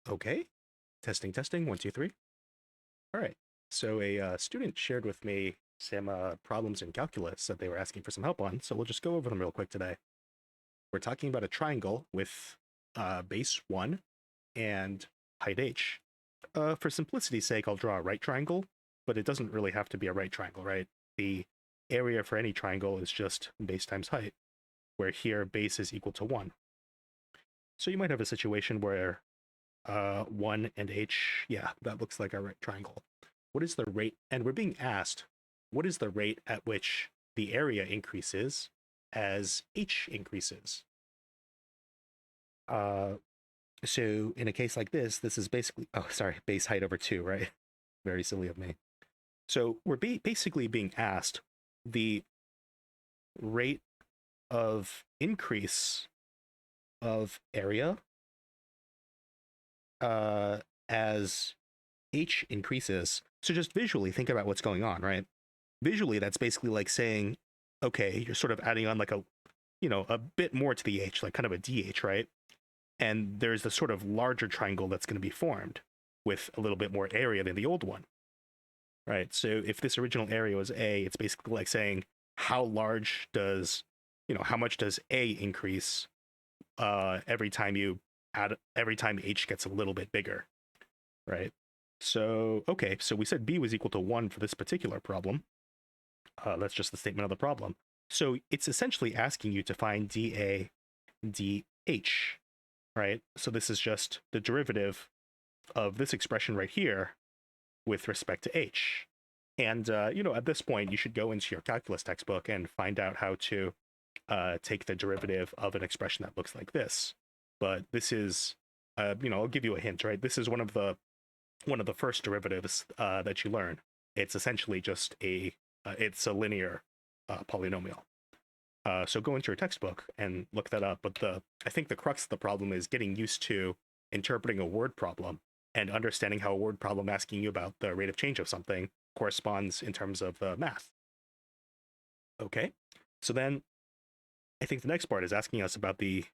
Okay. Testing, testing. One, two, three. All right. So a student shared with me some problems in calculus that they were asking for some help on. So we'll just go over them real quick today. We're talking about a triangle with base 1 and height h. For simplicity's sake, I'll draw a right triangle, but it doesn't really have to be a right triangle, right? The area for any triangle is just base times height, where here base is equal to 1. So you might have a situation where 1 and h, yeah, that looks like a right triangle. What is the rate? And we're being asked, what is the rate at which the area increases as h increases? Uh, so in a case like this is basically, oh, sorry, base height over 2, right? Very silly of me. So we're basically being asked the rate of increase of area uh, as h increases. So just visually think about what's going on, right? Visually, that's basically like saying, okay, you're sort of adding on like a bit more to the h, like kind of a dh, right? And there's this sort of larger triangle that's going to be formed with a little bit more area than the old one, right? So if this original area was a, it's basically like saying how large does, how much does a increase every time you every time h gets a little bit bigger, right? So okay, so we said b was equal to 1 for this particular problem. That's just the statement of the problem. So it's essentially asking you to find dA dH, right? So this is just the derivative of this expression right here with respect to h. And, at this point, you should go into your calculus textbook and find out how to take the derivative of an expression that looks like this. But this is, I'll give you a hint, right? This is one of the first derivatives that you learn. It's essentially just it's a linear polynomial. So go into your textbook and look that up. But I think the crux of the problem is getting used to interpreting a word problem and understanding how a word problem asking you about the rate of change of something corresponds in terms of the math. Okay, so then I think the next part is asking us about the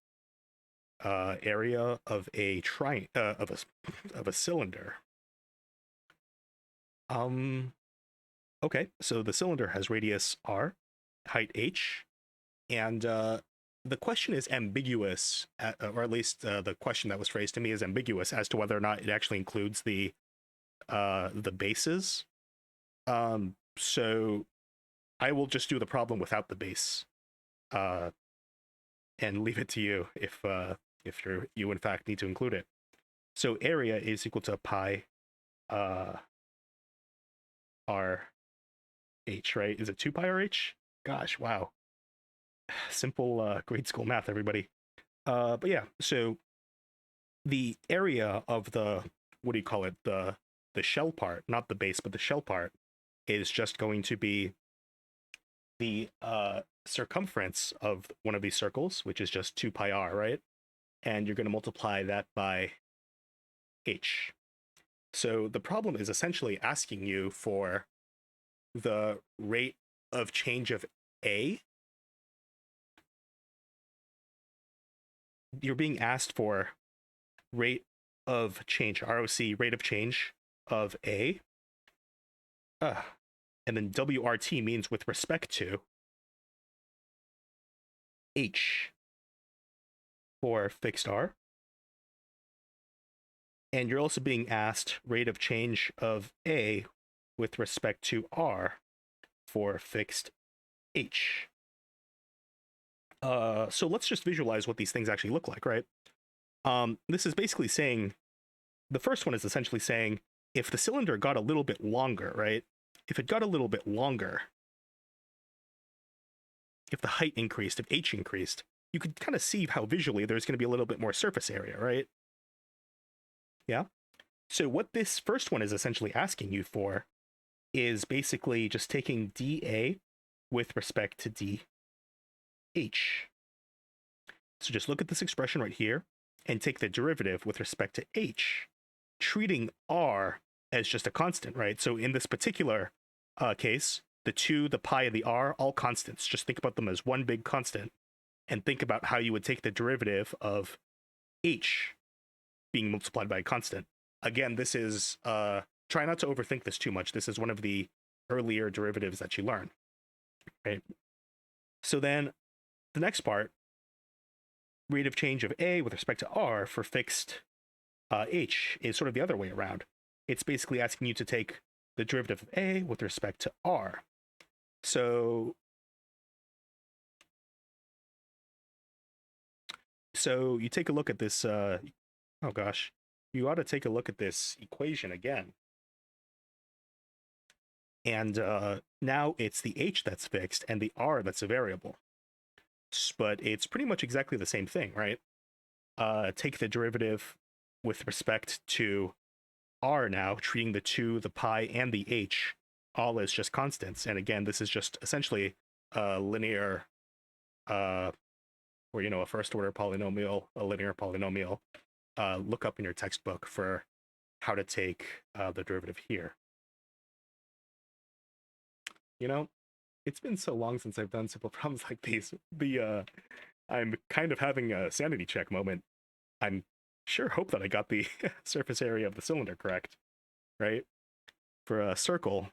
area of a of a cylinder. Okay, so the cylinder has radius r, height h, and the question is ambiguous, or at least the question that was phrased to me is ambiguous as to whether or not it actually includes the bases. So I will just do the problem without the base, uh, and leave it to you if you in fact need to include it. So area is equal to pi uh, r h, right? Is it 2 pi r h? Gosh, wow. Simple grade school math, everybody. But yeah, so the area of the, what do you call it, the shell part, not the base, but the shell part, is just going to be the circumference of one of these circles, which is just 2 pi r, right? And you're going to multiply that by h. So the problem is essentially asking you for the rate of change of a. You're being asked for rate of change, ROC, rate of change of a. And then WRT means with respect to h for fixed r. And you're also being asked rate of change of a with respect to r for fixed h. So let's just visualize what these things actually look like, right? This is basically saying, the first one is essentially saying, if the cylinder got a little bit longer, right? If it got a little bit longer, if the height increased, if h increased, you could kind of see how visually there's going to be a little bit more surface area, right? Yeah. So what this first one is essentially asking you for is basically just taking dA with respect to dH. So just look at this expression right here and take the derivative with respect to h, treating r as just a constant, right? So in this particular case, the 2, the pi, and the r, all constants. Just think about them as one big constant and think about how you would take the derivative of h being multiplied by a constant. Again, this is try not to overthink this too much. This is one of the earlier derivatives that you learn, right? So then the next part, rate of change of a with respect to r for fixed h, is sort of the other way around. It's basically asking you to take the derivative of a with respect to r. So you take a look at this, oh gosh, you ought to take a look at this equation again. And now it's the h that's fixed and the r that's a variable. But it's pretty much exactly the same thing, right? Take the derivative with respect to r now, treating the 2, the pi, and the h all as just constants. And again, this is just essentially a linear, or, a first-order polynomial, a linear polynomial. Look up in your textbook for how to take the derivative here. It's been so long since I've done simple problems like these. I'm kind of having a sanity check moment. I'm sure hope that I got the surface area of the cylinder correct, right? For a circle,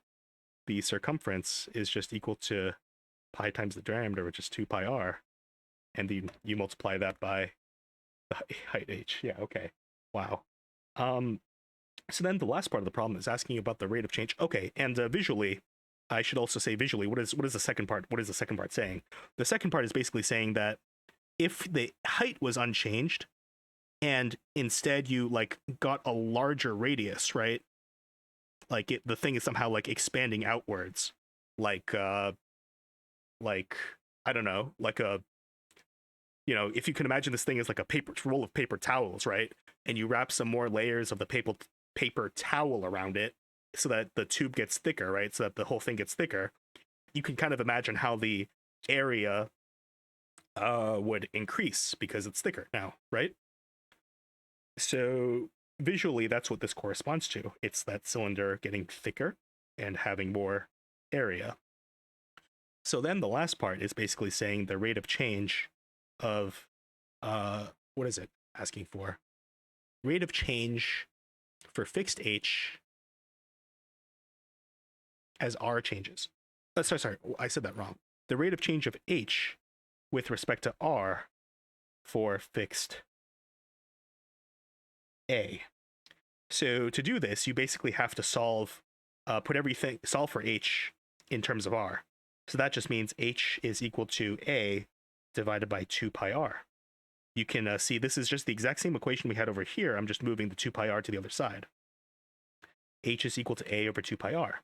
the circumference is just equal to pi times the diameter, which is 2 pi r. And then you multiply that by the height h. Yeah, okay. Wow. So then the last part of the problem is asking about the rate of change. Okay, and visually, I should also say visually, what is the second part? What is the second part saying? The second part is basically saying that if the height was unchanged and instead you got a larger radius, right? The thing is somehow expanding outwards, I don't know, if you can imagine this thing as like a roll of paper towels, right? And you wrap some more layers of the paper towel around it so that the tube gets thicker, right? So that the whole thing gets thicker. You can kind of imagine how the area would increase because it's thicker now, right? So visually, that's what this corresponds to. It's that cylinder getting thicker and having more area. So then the last part is basically saying the rate of change of, what is it asking for? Rate of change for fixed h as r changes. Sorry, I said that wrong. The rate of change of h with respect to r for fixed a. So to do this, you basically have to solve for h in terms of r. So that just means h is equal to a divided by 2 pi r. You can see this is just the exact same equation we had over here. I'm just moving the 2 pi r to the other side. H is equal to a over 2 pi r.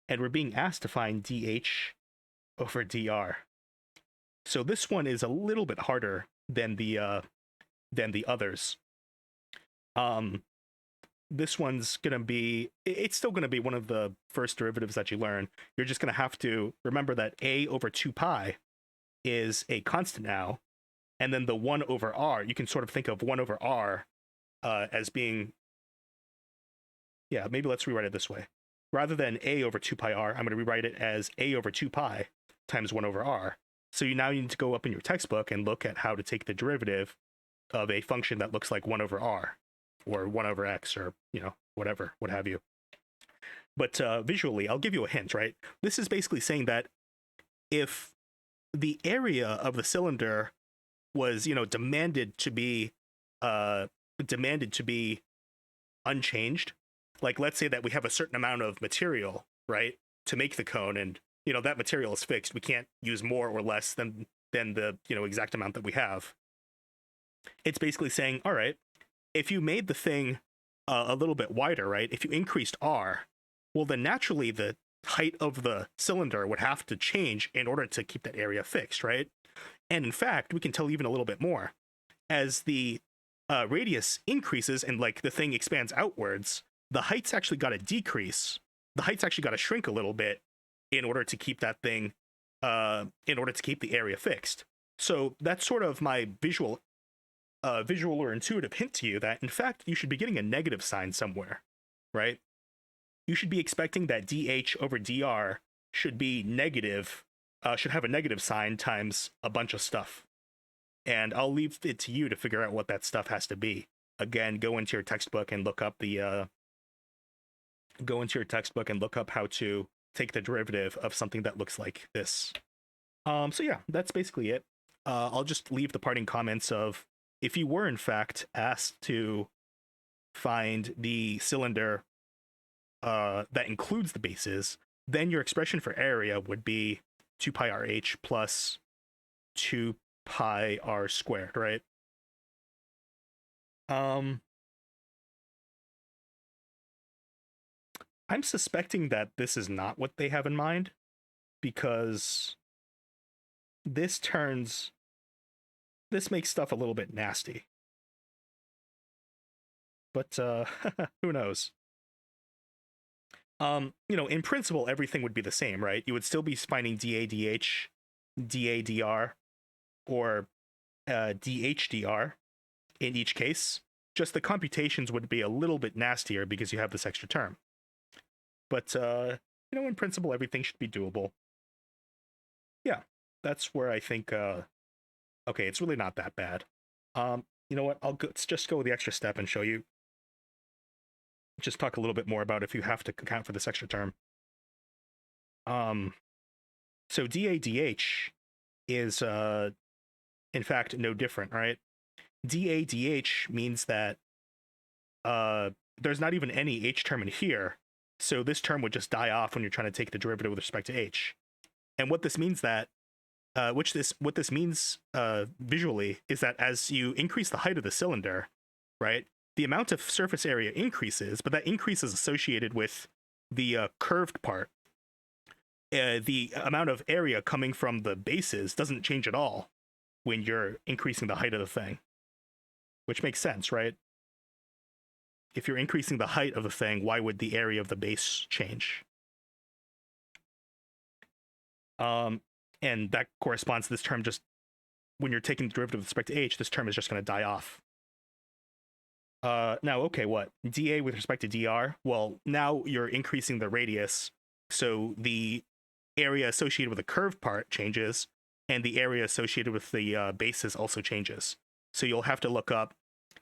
And we're being asked to find dh over dr. So this one is a little bit harder than the others. This one's going to be, it's still going to be one of the first derivatives that you learn. You're just going to have to remember that a over 2 pi is a constant now. And then the 1 over r, you can sort of think of 1 over r as being, yeah, maybe let's rewrite it this way. Rather than a over 2 pi r, I'm going to rewrite it as a over 2 pi times 1 over r. So you need to go up in your textbook and look at how to take the derivative of a function that looks like 1 over r, or 1 over x, or, whatever, what have you. But visually, I'll give you a hint, right? This is basically saying that if the area of the cylinder was, demanded to be unchanged, like let's say that we have a certain amount of material, right, to make the cone, and that material is fixed. We can't use more or less than the exact amount that we have. It's basically saying, all right, if you made the thing a little bit wider, right, if you increased r, well, then naturally the height of the cylinder would have to change in order to keep that area fixed, right? And in fact, we can tell even a little bit more. As the radius increases and the thing expands outwards, the height's actually got to decrease. The height's actually got to shrink a little bit in order to keep that thing, in order to keep the area fixed. So that's sort of my visual or intuitive hint to you that, in fact, you should be getting a negative sign somewhere, right? You should be expecting that dh over dr should be negative, should have a negative sign times a bunch of stuff. And I'll leave it to you to figure out what that stuff has to be. again, go into your textbook and look up how to take the derivative of something that looks like this. So yeah, that's basically it. I'll just leave the parting comments of, if you were in fact asked to find the cylinder that includes the bases, then your expression for area would be 2 pi RH plus 2 pi R squared, right? I'm suspecting that this is not what they have in mind, because this makes stuff a little bit nasty. But who knows? In principle, everything would be the same, right? You would still be finding dAdH, dAdR, or dHdR in each case. Just the computations would be a little bit nastier because you have this extra term. But, in principle, everything should be doable. Yeah, that's where I think, okay, it's really not that bad. You know what? Let's just go with the extra step and show you. Just talk a little bit more about if you have to account for this extra term. So dAdH is, in fact, no different, right? dAdH means that there's not even any H term in here, so this term would just die off when you're trying to take the derivative with respect to H. And what this means visually is that as you increase the height of the cylinder, right, the amount of surface area increases, but that increase is associated with the curved part. The amount of area coming from the bases doesn't change at all when you're increasing the height of the thing, which makes sense, right? If you're increasing the height of the thing, why would the area of the base change? And that corresponds to this term. Just when you're taking the derivative with respect to H, this term is just going to die off. Now, okay, what? dA with respect to dr? Well, now you're increasing the radius, so the area associated with the curved part changes, and the area associated with the bases also changes. So you'll have to look up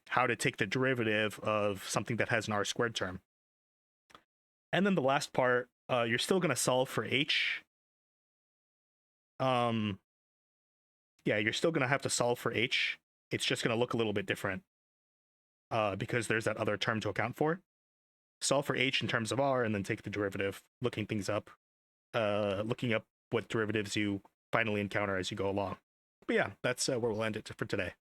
how to take the derivative of something that has an R squared term. And then the last part, you're still going to solve for H. Yeah, you're still going to have to solve for H. It's just going to look a little bit different because there's that other term to account for. Solve for H in terms of R, and then take the derivative, looking things up, looking up what derivatives you finally encounter as you go along. But yeah, that's where we'll end it for today.